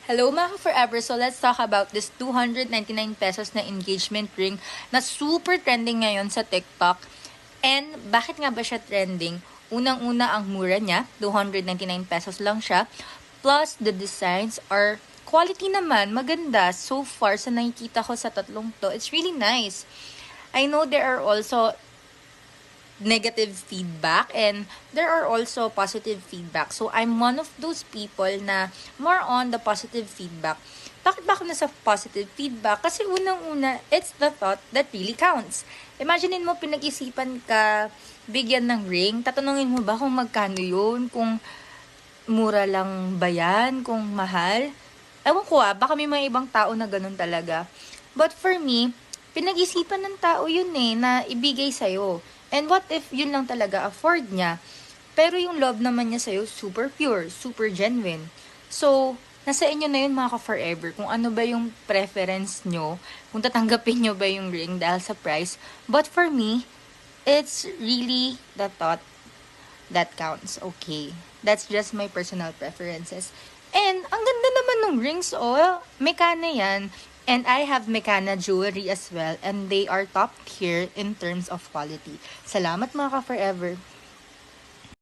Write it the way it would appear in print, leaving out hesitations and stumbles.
Hello mga forever. So let's talk about this 299 pesos na engagement ring na super trending ngayon sa TikTok. And bakit nga ba siya trending? Unang-una ang mura niya, 299 pesos lang siya. Plus the designs are quality naman, maganda. So far sa nakikita ko sa tatlong to, it's really nice. I know there are also negative feedback and there are also positive feedback. So I'm one of those people na more on the positive feedback. Bakit ba ako nasa positive feedback? Kasi unang-una, it's the thought that really counts. Imaginein mo, pinag-isipan ka, bigyan ng ring, tatanungin mo ba kung magkano yun, kung mura lang ba yan, kung mahal. Ewan ko baka may mga ibang tao na ganun talaga. But for me, pinag-isipan ng tao yun na ibigay sa'yo. And what if yun lang talaga afford niya? Pero yung love naman niya sa'yo, super pure, super genuine. So, nasa inyo na yun mga ka-forever, kung ano ba yung preference nyo, kung tatanggapin nyo ba yung ring dahil sa price. But for me, it's really the thought that counts, okay? That's just my personal preferences. And, ang ganda naman ng rings, Mekana yan. And I have Mekana jewelry as well. And they are top tier in terms of quality. Salamat mga ka-forever.